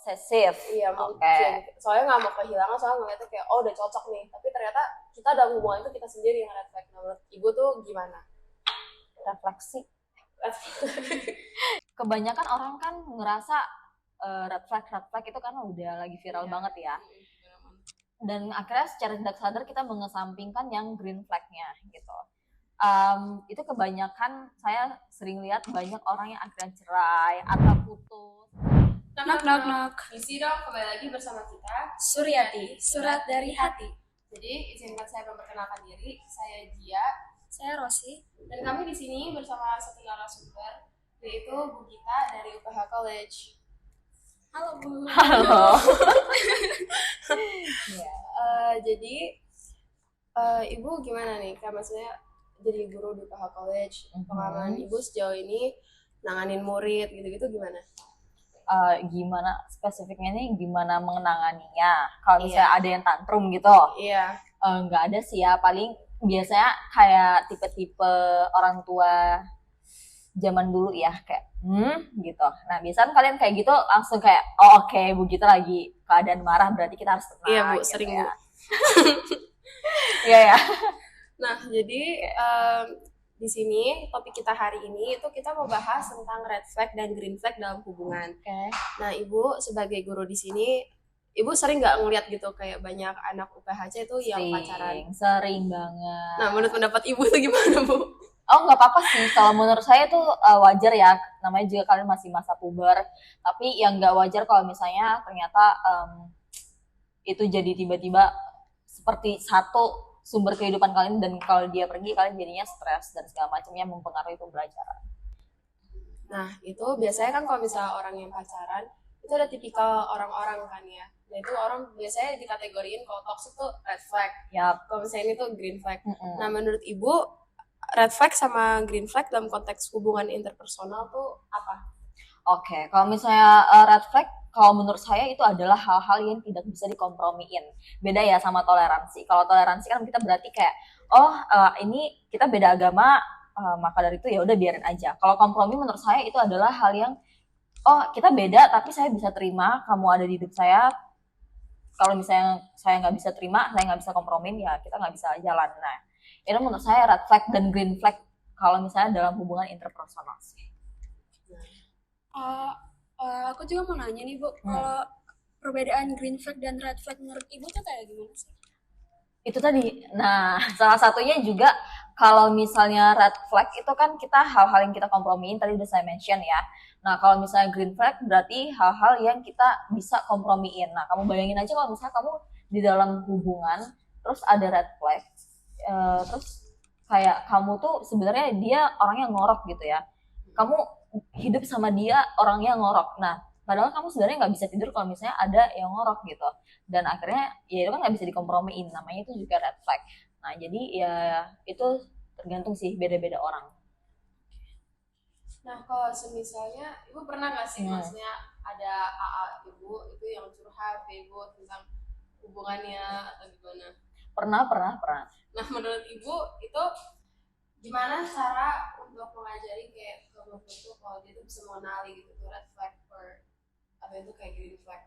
Posesif. Iya Oke. mungkin. Soalnya nggak mau kehilangan, soalnya ngeliatnya kayak oh udah cocok nih. Tapi ternyata kita dalam hubungan itu kita sendiri yang red flag. Nah, menurut ibu tuh gimana? Refleksi. Kebanyakan orang kan ngerasa red flag itu kan udah lagi viral banget ya. Dan akhirnya secara tidak sadar kita mengesampingkan yang green flag-nya gitu. Itu kebanyakan saya sering lihat banyak orang yang akhirnya cerai atau putus. Knock. Misi dong, kembali lagi bersama kita Suryati, surat dari hati. Jadi izinkan saya memperkenalkan diri. Saya Gia. Saya Rosi. Dan kami di sini bersama satu narasumber, yaitu Bu Gita dari UPH College. Halo Bu. Halo. Jadi Ibu gimana nih? Kan maksudnya jadi guru di UPH College. Pengalaman Ibu sejauh ini nanganin murid gitu-gitu gimana? Gimana spesifiknya nih, gimana mengenanganinya? Kalau misalnya ada yang tantrum gitu, nggak ada sih ya. Paling biasanya kayak tipe-tipe orang tua zaman dulu ya, kayak gitu. Nah biasanya kalian kayak gitu langsung kayak oh oke, Bu Gita lagi keadaan marah, berarti kita harus tenang. Iya Bu, gitu sering ya. Bu. Iya ya. Nah jadi di sini topik kita hari ini itu kita mau bahas tentang red flag dan green flag dalam hubungan. Okay. Nah Ibu sebagai guru di sini, Ibu sering nggak ngeliat gitu kayak banyak anak UPHC itu yang pacaran? Sering banget. Nah menurut pendapat Ibu itu gimana Bu? Oh nggak apa-apa sih, kalau menurut saya tuh wajar ya, namanya juga kalian masih masa puber. Tapi yang nggak wajar kalau misalnya ternyata itu jadi tiba-tiba seperti satu sumber kehidupan kalian, dan kalau dia pergi kalian jadinya stres dan segala macamnya mempengaruhi pembelajaran. Nah itu biasanya kan kalau misalnya orang yang pacaran itu ada tipikal orang-orang kan ya. Nah itu orang biasanya dikategoriin kalau toxic tuh red flag. Yap. Kalau misalnya ini tuh green flag. Nah menurut Ibu red flag sama green flag dalam konteks hubungan interpersonal tuh apa? Oke, kalau misalnya red flag, kalau menurut saya itu adalah hal-hal yang tidak bisa dikompromiin. Beda ya sama toleransi. Kalau toleransi kan kita berarti kayak ini kita beda agama, maka dari itu ya udah biarin aja. Kalau kompromi menurut saya itu adalah hal yang kita beda tapi saya bisa terima kamu ada di hidup saya. Kalau misalnya saya nggak bisa terima, saya nggak bisa kompromin, ya kita nggak bisa jalan. Nah itu menurut saya red flag dan green flag kalau misalnya dalam hubungan interpersonal sih. Aku juga mau nanya nih Bu, kalau perbedaan green flag dan red flag menurut Ibu tuh kayak gimana sih? Itu tadi, nah salah satunya juga kalau misalnya red flag itu kan kita hal-hal yang kita kompromiin, tadi udah saya mention ya. Nah kalau misalnya green flag berarti hal-hal yang kita bisa kompromiin. Nah kamu bayangin aja kalau misalnya kamu di dalam hubungan terus ada red flag, terus kayak kamu tuh sebenarnya dia orangnya ngorok gitu ya, kamu hidup sama dia orangnya ngorok. Nah padahal kamu sebenarnya nggak bisa tidur kalau misalnya ada yang ngorok gitu, dan akhirnya ya itu kan nggak bisa dikompromiin, namanya itu juga red flag. Nah jadi ya itu tergantung sih, beda-beda orang. Nah kalau misalnya Ibu pernah nggak sih maksudnya ada AA Ibu itu yang curhat ke Ibu tentang hubungannya atau gimana? Pernah. Nah menurut Ibu itu gimana cara untuk mengajari kayak ke itu kalau dia tuh bisa mengenali gitu tuh red flag or apa itu kayak green flag?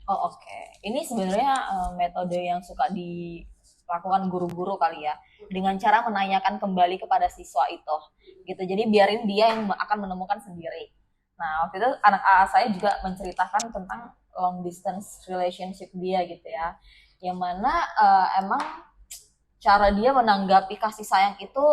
Oke. Ini sebenarnya metode yang suka dilakukan guru-guru kali ya, dengan cara menanyakan kembali kepada siswa itu gitu. Jadi biarin dia yang akan menemukan sendiri. Nah waktu itu anak AA saya juga menceritakan tentang long distance relationship dia gitu ya, yang mana emang cara dia menanggapi kasih sayang itu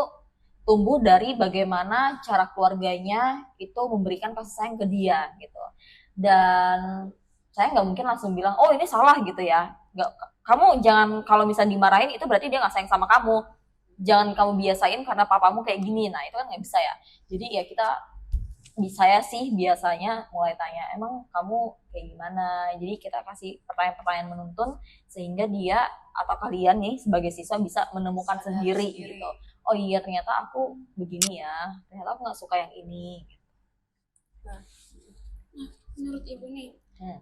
tumbuh dari bagaimana cara keluarganya itu memberikan kasih sayang ke dia gitu. Dan saya nggak mungkin langsung bilang oh ini salah gitu ya, nggak, kamu jangan, kalau misalnya dimarahin itu berarti dia nggak sayang sama kamu, jangan kamu biasain karena papamu kayak gini. Nah itu kan nggak bisa ya. Jadi ya saya sih biasanya mulai tanya emang kamu kayak gimana, jadi kita kasih pertanyaan-pertanyaan menuntun sehingga dia atau kalian nih sebagai siswa bisa menemukan sendiri gitu. Oh iya ternyata aku begini ya, ternyata aku nggak suka yang ini. Nah menurut Ibu nih,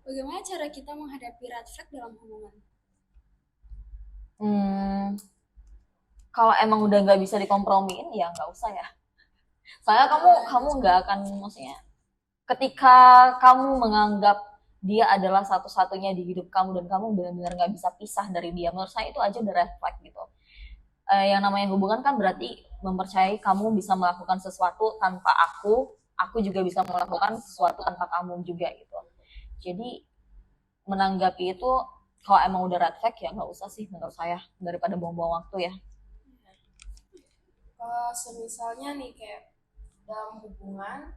bagaimana cara kita menghadapi red flag dalam hubungan? Kalau emang udah nggak bisa dikompromiin ya nggak usah ya. Soalnya kamu nggak akan, maksudnya ketika kamu menganggap dia adalah satu-satunya di hidup kamu dan kamu benar-benar nggak bisa pisah dari dia, menurut saya itu aja udah red flag gitu. Yang namanya hubungan kan berarti mempercayai kamu bisa melakukan sesuatu tanpa aku juga bisa melakukan sesuatu tanpa kamu juga gitu. Jadi menanggapi itu kalau emang udah red flag ya nggak usah sih menurut saya, daripada buang-buang waktu ya. Kalau semisalnya nih kayak dalam hubungan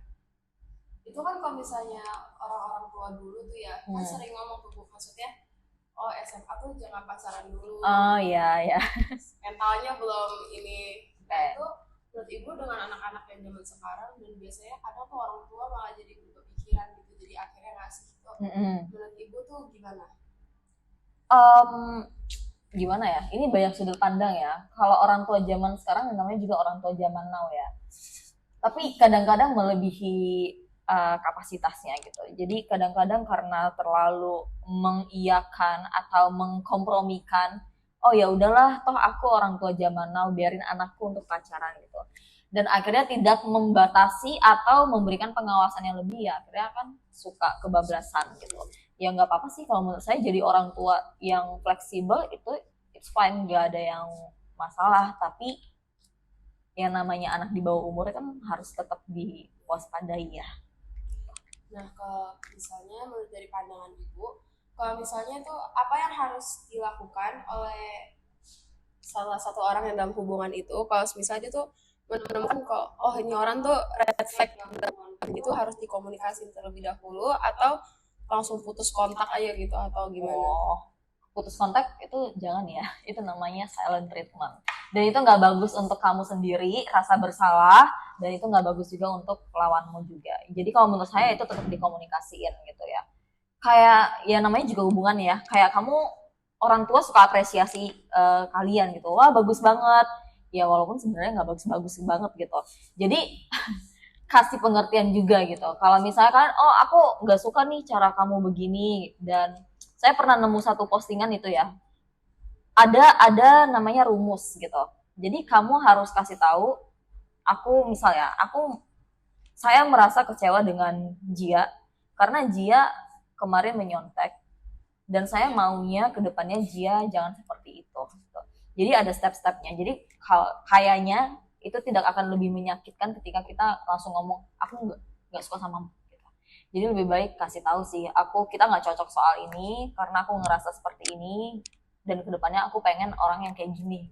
itu kan kalau misalnya orang-orang tua dulu tuh ya kan sering ngomong tuh Bu, maksudnya oh SMA tuh jangan pacaran dulu, Oh iya ya. mentalnya belum ini. Nah itu menurut ibu dengan anak-anak yang zaman sekarang dan biasanya kadang tuh orang tua malah jadi berubah pikiran gitu, jadi akhirnya ngasih gitu. Menurut ibu tuh gimana? Gimana ya? Ini banyak sudut pandang ya. Kalau orang tua zaman sekarang namanya juga orang tua zaman now ya. Tapi kadang-kadang melebihi kapasitasnya gitu. Jadi kadang-kadang karena terlalu mengiyakan atau mengkompromikan, oh ya udahlah, toh aku orang tua zaman now, biarin anakku untuk pacaran gitu. Dan akhirnya tidak membatasi atau memberikan pengawasan yang lebih, ya akhirnya kan suka kebablasan gitu. Ya nggak apa-apa sih kalau menurut saya, jadi orang tua yang fleksibel itu it's fine, nggak ada yang masalah. Tapi yang namanya anak di bawah umur kan harus tetap diwaspadai ya. Nah, kalau misalnya menurut dari pandangan ibu, kalau misalnya itu apa yang harus dilakukan oleh salah satu orang yang dalam hubungan itu, kalau misalnya itu menemukan kok, oh ini orang tuh red flag, itu harus dikomunikasi terlebih dahulu atau langsung putus kontak aja gitu atau gimana? Oh, putus kontak itu jangan ya, itu namanya silent treatment. Dan itu nggak bagus untuk kamu sendiri, rasa bersalah, dan itu nggak bagus juga untuk lawanmu juga. Jadi kalau menurut saya itu tetap dikomunikasiin gitu ya. Kayak ya namanya juga hubungan ya, kayak kamu orang tua suka apresiasi kalian gitu, wah bagus banget. Ya walaupun sebenarnya nggak bagus-bagus banget gitu. Jadi kasih pengertian juga gitu. Kalau misalkan, oh aku nggak suka nih cara kamu begini, dan saya pernah nemu satu postingan itu ya, ada namanya rumus gitu. Jadi kamu harus kasih tahu, aku misalnya, saya merasa kecewa dengan Jia karena Jia kemarin menyontek, dan saya maunya kedepannya Jia jangan seperti itu. Gitu. Jadi ada step-stepnya. Jadi kayaknya itu tidak akan lebih menyakitkan ketika kita langsung ngomong aku nggak suka sama kamu. Gitu. Jadi lebih baik kasih tahu sih, kita nggak cocok soal ini karena aku ngerasa seperti ini, dan kedepannya aku pengen orang yang kayak gini.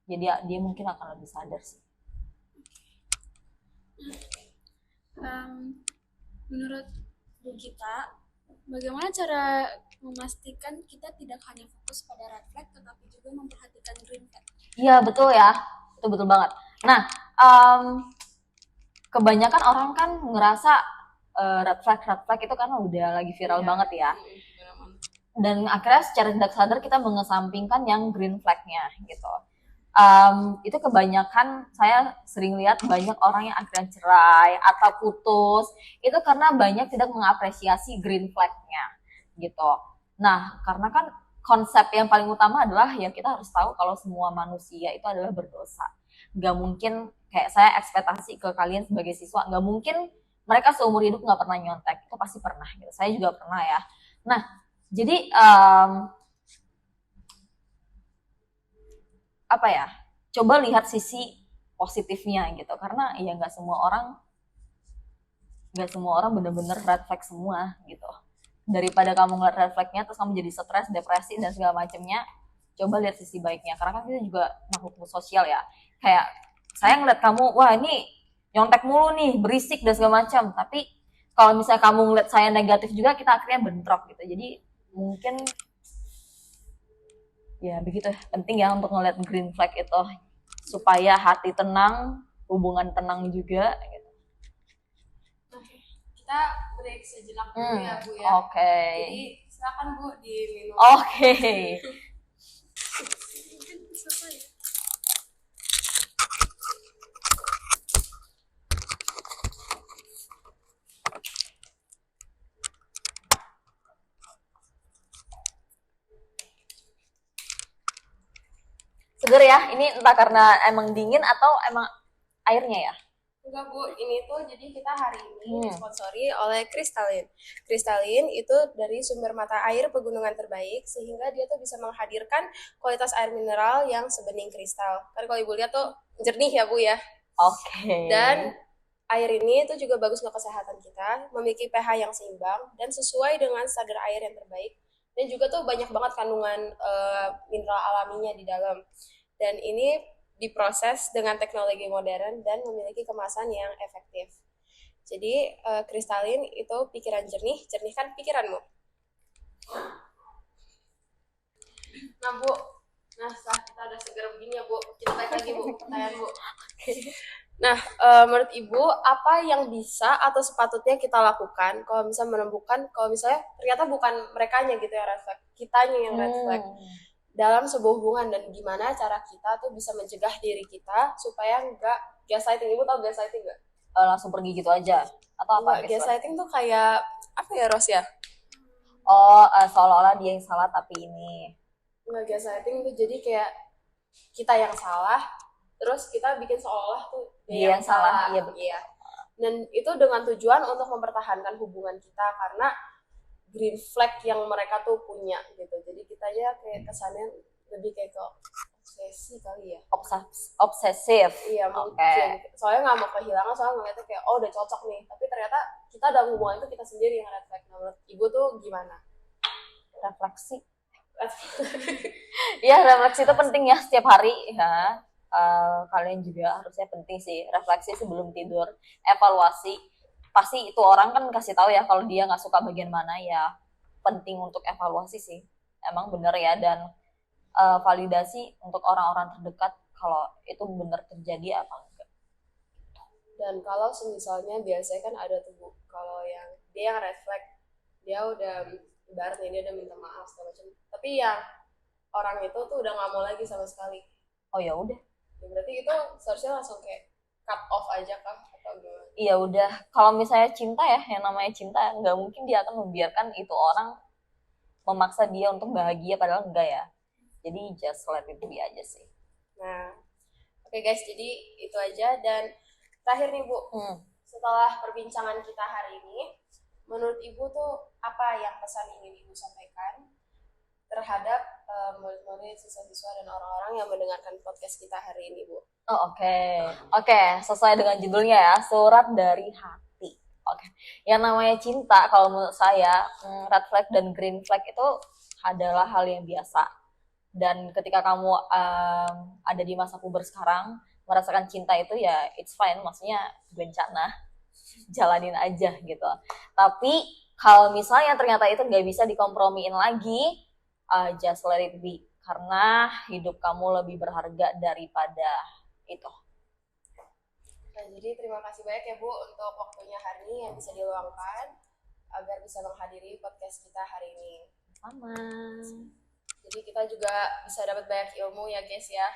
Jadi dia mungkin akan lebih sadar sih. Menurut Bu kita, bagaimana cara memastikan kita tidak hanya fokus pada red flag tetapi juga memperhatikan green flag? Iya betul ya, itu betul banget. Nah, kebanyakan orang kan ngerasa red flag itu kan udah lagi viral banget ya. Dan akhirnya secara tidak sadar kita mengesampingkan yang green flag-nya gitu. Itu kebanyakan saya sering lihat banyak orang yang akhirnya cerai atau putus itu karena banyak tidak mengapresiasi green flag-nya gitu. Nah, karena kan konsep yang paling utama adalah ya kita harus tahu kalau semua manusia itu adalah berdosa. Gak mungkin kayak saya ekspektasi ke kalian sebagai siswa, gak mungkin mereka seumur hidup gak pernah nyontek, itu pasti pernah gitu. Saya juga pernah ya. Nah, jadi apa ya? Coba lihat sisi positifnya gitu, karena ya nggak semua orang bener-bener red flag semua gitu. Daripada kamu ngeliat red flagnya terus kamu jadi stres, depresi dan segala macamnya, coba lihat sisi baiknya. Karena kan kita juga makhluk sosial ya. Kayak saya ngeliat kamu, wah ini nyontek mulu nih, berisik dan segala macam. Tapi kalau misalnya kamu ngeliat saya negatif juga, kita akhirnya bentrok gitu. Jadi mungkin ya begitu, penting ya untuk ngeliat green flag itu supaya hati tenang, hubungan tenang juga gitu. Oke, kita break sejenak dulu ya Bu ya. Oke. Jadi silakan Bu diminum. Oke. Seger ya, ini entah karena emang dingin atau emang airnya ya. Enggak Bu, ini tuh jadi kita hari ini disponsori oleh Kristalin. Kristalin itu dari sumber mata air pegunungan terbaik, sehingga dia tuh bisa menghadirkan kualitas air mineral yang sebening kristal. Kan kalau Ibu lihat tuh jernih ya Bu ya. Oke. Dan air ini tuh juga bagus untuk kesehatan kita, memiliki pH yang seimbang dan sesuai dengan standar air yang terbaik. Dan juga tuh banyak banget kandungan mineral alaminya di dalam. Dan ini diproses dengan teknologi modern dan memiliki kemasan yang efektif. Jadi kristalin itu pikiran jernih, jernihkan pikiranmu. Nah Bu, setelah kita udah seger begini ya Bu, kita balik lagi Bu, pertanyaan Bu. Nah, menurut Ibu, apa yang bisa atau sepatutnya kita lakukan kalau misalnya menemukan, kalau misalnya ternyata bukan merekanya gitu yang red flag, kitanya yang red flag dalam sebuah hubungan, dan gimana cara kita tuh bisa mencegah diri kita supaya nggak gaslighting. Ibu tau gaslighting nggak? Langsung pergi gitu aja atau apa? Gaslighting tuh kayak apa ya Ros ya? Seolah-olah dia yang salah tapi ini. Nggak, gaslighting tuh jadi kayak kita yang salah, terus kita bikin seolah tuh dia yang salah. Iya betul. Iya. Dan itu dengan tujuan untuk mempertahankan hubungan kita karena green flag yang mereka tuh punya gitu. Jadi kitanya kayak kesannya lebih kayak ke obsesi kali ya. Obsesif. Iya mungkin. Soalnya nggak mau kehilangan, soalnya ngeliatnya kayak oh udah cocok nih. Tapi ternyata kita dalam hubungan itu kita sendiri yang red flag. Menurut Ibu tuh gimana? Refleksi. Iya, refleksi itu penting ya setiap hari ya. Kalian juga harusnya penting sih refleksi sebelum tidur, evaluasi. Pasti itu orang kan kasih tahu ya kalau dia nggak suka bagian mana, ya penting untuk evaluasi sih, emang bener ya. Dan validasi untuk orang-orang terdekat kalau itu bener terjadi apa enggak. Dan kalau misalnya biasanya kan ada tuh Bu, kalau yang dia yang red flag, dia udah ibaratnya dia udah minta maaf segala macam, tapi yang orang itu tuh udah nggak mau lagi sama sekali. Oh ya udah. Ya, berarti itu seharusnya langsung kayak cut off aja kah atau gimana? Iya udah, kalau misalnya cinta ya, yang namanya cinta nggak mungkin dia akan membiarkan itu orang memaksa dia untuk bahagia padahal enggak ya. Jadi just let it be aja sih. Nah, oke guys, jadi itu aja. Dan terakhir nih Bu, setelah perbincangan kita hari ini, menurut Ibu tuh apa yang pesan ingin Ibu sampaikan terhadap murid-murid, siswa-siswa, dan orang-orang yang mendengarkan podcast kita hari ini, Bu? Oke, sesuai dengan judulnya ya, surat dari hati. Oke, yang namanya cinta kalau menurut saya, red flag dan green flag itu adalah hal yang biasa. Dan ketika kamu ada di masa puber sekarang, merasakan cinta itu ya it's fine, maksudnya bencana, jalanin aja gitu. Tapi kalau misalnya ternyata itu nggak bisa dikompromiin lagi, just let it be, karena hidup kamu lebih berharga daripada itu. Nah, jadi terima kasih banyak ya Bu untuk waktunya hari ini yang bisa diluangkan agar bisa menghadiri podcast kita hari ini. Sama. Jadi kita juga bisa dapat banyak ilmu ya guys ya.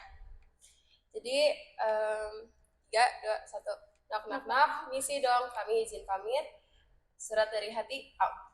Jadi 3, 2, 1, knock knock knock, misi dong, kami izin pamit. Surat dari hati out.